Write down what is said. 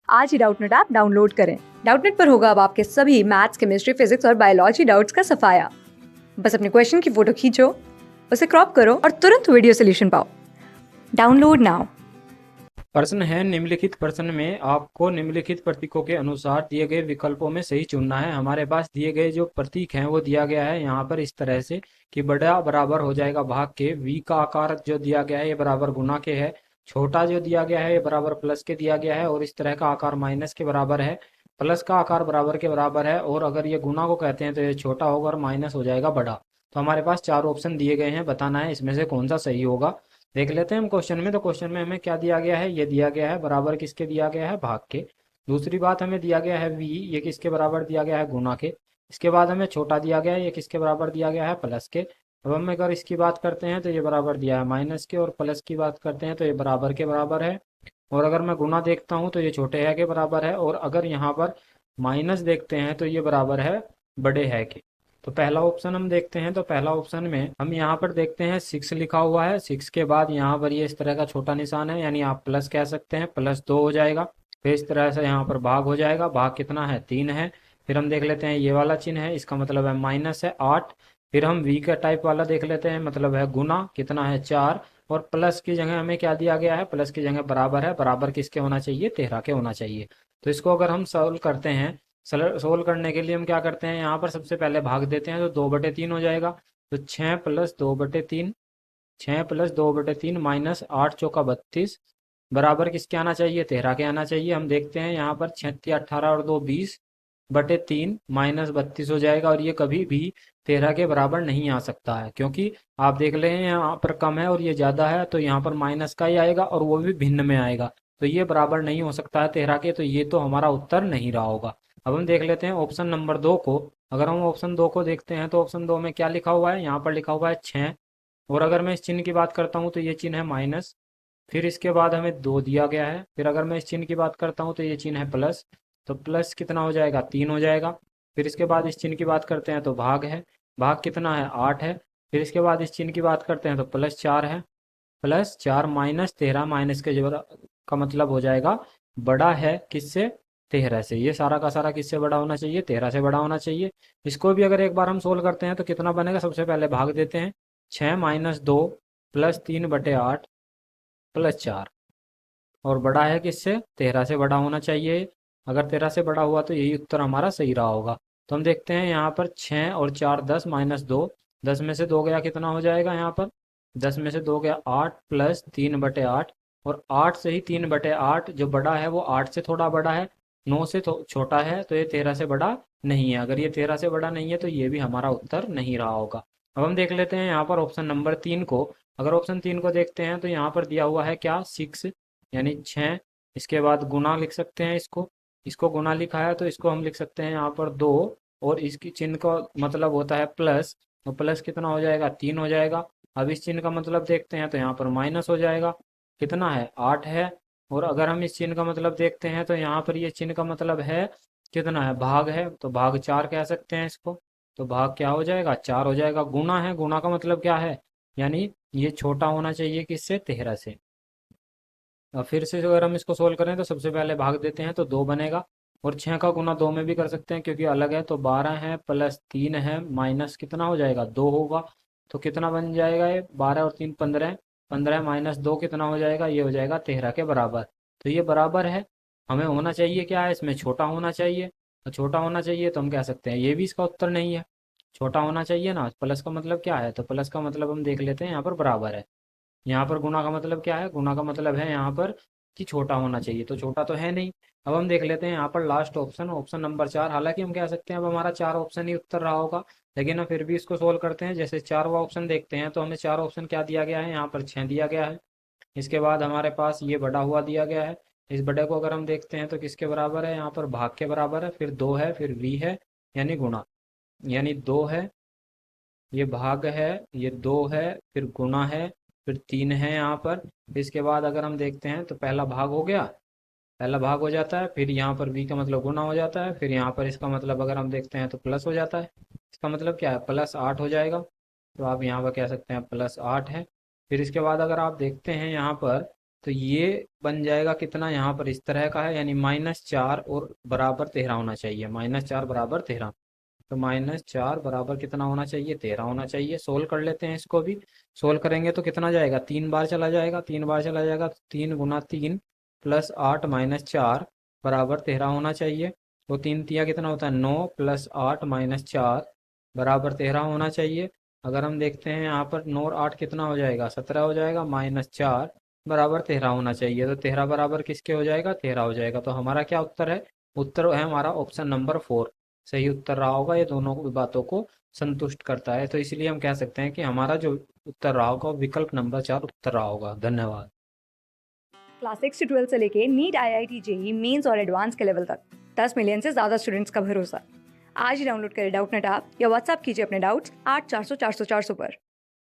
आज ही Doubtnut app download करें। Doubtnut पर होगा अब आपके सभी मैथ्स, केमिस्ट्री, फिजिक्स और बायोलॉजी डाउट्स का सफाया। बस अपने क्वेश्चन की फोटो खींचो, उसे क्रॉप करो और तुरंत वीडियो सोल्यूशन पाओ। Download now. प्रश्न है, निम्नलिखित प्रश्न में आपको निम्नलिखित प्रतीकों के अनुसार दिए गए विकल्पों में सही चुनना है। हमारे पास दिए गए जो प्रतीक हैं वो दिया गया है यहाँ पर इस तरह से कि बड़ा बराबर हो जाएगा भाग के, वी का आकार जो दिया गया है ये बराबर गुना के है, छोटा जो दिया गया है ये बराबर प्लस के दिया गया है और इस तरह का आकार माइनस के बराबर है, प्लस का आकार बराबर के बराबर है और अगर ये गुना को कहते हैं तो ये छोटा होगा और माइनस हो जाएगा बड़ा। तो हमारे पास चार ऑप्शन दिए गए हैं, बताना है इसमें से कौन सा सही होगा। देख लेते हैं हम क्वेश्चन में। तो क्वेश्चन में हमें क्या दिया गया है, ये दिया गया है बराबर किसके दिया गया है, भाग के। दूसरी बात हमें दिया गया है वी, ये किसके बराबर दिया गया है, गुना के। इसके बाद हमें छोटा दिया गया है, ये किसके बराबर दिया गया है, प्लस के। अब हम अगर इसकी बात करते हैं तो ये बराबर दिया है माइनस के और प्लस की बात करते हैं तो ये बराबर के बराबर है। और अगर मैं गुना देखता हूँ तो ये छोटे है के बराबर है और अगर यहाँ पर माइनस देखते हैं तो ये बराबर है बड़े है के। तो पहला ऑप्शन हम देखते हैं। तो पहला ऑप्शन में हम यहाँ पर देखते हैं 6 लिखा हुआ है, 6 के बाद यहाँ पर ये इस तरह का छोटा निशान है, यानी आप प्लस कह सकते हैं, +2 हो जाएगा। फिर इस तरह से यहाँ पर भाग हो जाएगा, भाग कितना है, 3 है। फिर हम देख लेते हैं ये वाला चिन्ह है, इसका मतलब है माइनस है 8। फिर हम वी का टाइप वाला देख लेते हैं, मतलब है गुना, कितना है 4। और प्लस की जगह हमें क्या दिया गया है, प्लस की जगह बराबर है, बराबर किसके होना चाहिए, 13 के होना चाहिए। तो इसको अगर हम सॉल्व करते हैं, सोल्व करने के लिए हम क्या करते हैं, यहाँ पर सबसे पहले भाग देते हैं तो 2/3 हो जाएगा। तो 6 + 2/3, 6 + 2/3 -8 चौका 32 बराबर किसके आना चाहिए, 13 के आना चाहिए। हम देखते हैं यहाँ पर 36 18 और 2 20/3 -32 हो जाएगा और ये कभी भी 13 के बराबर नहीं आ सकता है, क्योंकि आप देख ले यहाँ पर कम है और ये ज़्यादा है तो यहाँ पर माइनस का ही आएगा और वो भी भिन्न में आएगा। तो ये बराबर नहीं हो सकता है 13 के, तो ये तो हमारा उत्तर नहीं रहा होगा। अब हम देख लेते हैं ऑप्शन नंबर 2 को। अगर हम ऑप्शन 2 को देखते हैं तो ऑप्शन 2 में क्या लिखा हुआ है, यहाँ पर लिखा हुआ है 6। और अगर मैं इस चिन्ह की बात करता हूँ तो ये चिन्ह है माइनस। फिर इसके बाद हमें 2 दिया गया है। फिर अगर मैं इस चिन्ह की बात करता हूँ तो ये चिन्ह है प्लस। तो प्लस कितना हो जाएगा, 3 हो जाएगा। फिर इसके बाद इस चिन्ह की बात करते हैं तो भाग है, भाग कितना है, 8 है। फिर इसके बाद इस चिन्ह की बात करते हैं तो +4 है, +4 -13 माइनस के जबर का मतलब हो जाएगा बड़ा है किससे, 13 से। ये सारा का सारा किससे बड़ा होना चाहिए, 13 से बड़ा होना चाहिए। इसको भी अगर एक बार हम सोल्व करते हैं तो कितना बनेगा, सबसे पहले भाग देते हैं, 6 - 2 +3/8 +4 और बड़ा है किससे, 13 से बड़ा होना चाहिए। अगर 13 से बड़ा हुआ तो यही उत्तर हमारा सही रहा होगा। तो हम देखते हैं यहाँ पर 6 और 4 10 -2, 10 में से 2 गया कितना हो जाएगा, यहाँ पर 10 में से 2 गया 8 +3/8 और 8 से ही 3/8 जो बड़ा है वो 8 से थोड़ा बड़ा है, 9 से छोटा है, तो ये 13 से बड़ा नहीं है। अगर ये 13 से बड़ा नहीं है तो ये भी हमारा उत्तर नहीं रहा होगा। अब हम देख लेते हैं यहाँ पर ऑप्शन नंबर 3 को। अगर ऑप्शन 3 को देखते हैं तो यहाँ पर दिया हुआ है क्या, 6 यानी 6। इसके बाद गुना लिख सकते हैं, इसको इसको गुना लिखा है तो इसको हम लिख सकते हैं यहाँ पर 2। और इसकी चिन्ह का मतलब होता है प्लस, तो प्लस कितना हो जाएगा, 3 हो जाएगा। अब इस चिन्ह का मतलब देखते हैं तो यहाँ पर माइनस हो जाएगा, कितना है, 8 है। और अगर हम इस चिन्ह का मतलब देखते हैं तो यहाँ पर ये चिन्ह का मतलब है कितना है, भाग है, तो भाग 4 कह सकते हैं इसको। तो भाग क्या हो जाएगा, 4 हो जाएगा। गुना है, गुना का मतलब क्या है, यानी ये छोटा होना चाहिए किससे, 13 से। अब फिर से अगर हम इसको सोल्व करें तो सबसे पहले भाग देते हैं तो 2 बनेगा। और 6 का गुना 2 में भी कर सकते हैं क्योंकि अलग है, तो 12 है +3 है माइनस कितना हो जाएगा, 2 होगा। तो कितना बन जाएगा ये, 12 और 3 15, 15 -2 कितना हो जाएगा, ये हो जाएगा 13 के बराबर। तो ये बराबर है। हमें होना चाहिए क्या है, इसमें छोटा होना चाहिए। तो छोटा होना चाहिए तो हम कह सकते हैं ये भी इसका उत्तर नहीं है, छोटा होना चाहिए ना। प्लस का मतलब क्या है, तो प्लस का मतलब हम देख लेते हैं, यहाँ पर बराबर है। यहाँ पर गुना का मतलब क्या है, गुना का मतलब है यहाँ पर कि छोटा होना चाहिए, तो छोटा तो है नहीं। अब हम देख लेते हैं यहाँ पर लास्ट ऑप्शन, ऑप्शन नंबर 4। हालांकि हम कह सकते हैं अब हमारा 4 ऑप्शन ही उत्तर रहा होगा, लेकिन हम फिर भी इसको सोल्व करते हैं। जैसे 4वां ऑप्शन देखते हैं तो हमें 4 ऑप्शन क्या दिया गया है, यहाँ पर 6 दिया गया है। इसके बाद हमारे पास ये बड़ा हुआ दिया गया है। इस बड़े को अगर हम देखते हैं तो किसके बराबर है, यहाँ पर भाग के बराबर है। फिर 2 है, फिर वी है, यानी गुणा, यानी 2 है, ये भाग है, ये 2 है, फिर गुना है, फिर 3 है यहाँ पर। इसके बाद अगर हम देखते हैं तो पहला भाग हो गया, पहला भाग हो जाता है। फिर यहाँ पर v का मतलब गुना हो जाता है। फिर यहाँ पर इसका मतलब अगर हम देखते हैं तो प्लस हो जाता है। इसका मतलब क्या है, +8 हो जाएगा। तो आप यहाँ पर कह सकते हैं +8 है। फिर इसके बाद अगर आप देखते हैं यहाँ पर तो ये बन जाएगा कितना, यहाँ पर इस तरह का है, यानी -4 और बराबर 13 होना चाहिए। -4 बराबर 13, तो -4 बराबर कितना होना चाहिए, 13 होना चाहिए। सोल्व कर लेते हैं इसको भी। सोल्व करेंगे तो कितना जाएगा, 3 बार चला जाएगा, 3 बार चला जाएगा, 3 गुना 3 प्लस 8 -4 बराबर 13 होना चाहिए। तो 3 तिया कितना होता है, 9 प्लस 8 -4 बराबर 13 होना चाहिए। अगर हम देखते हैं यहाँ पर 9 और 8 कितना हो जाएगा, 17 हो जाएगा। -4 बराबर 13 होना चाहिए, तो 13 बराबर किसके हो जाएगा, 13 हो जाएगा। तो हमारा क्या उत्तर है, उत्तर है हमारा ऑप्शन नंबर 4 सही उत्तर रहा होगा। ये दोनों बातों को संतुष्ट करता है, तो इसलिए हम कह सकते हैं कि हमारा जो उत्तर रहा होगा वो विकल्प नंबर 4 उत्तर रहा होगा। धन्यवाद। क्लास 6 से 12 से लेके नीट, IIT, जेई मेंस और एडवांस के लेवल तक 10 मिलियन से ज्यादा स्टूडेंट्स का भरोसा। आज ही डाउनलोड करें डाउटनेट ऐप या व्हाट्सएप कीजिए अपने डाउट्स 8400 400 400 पर।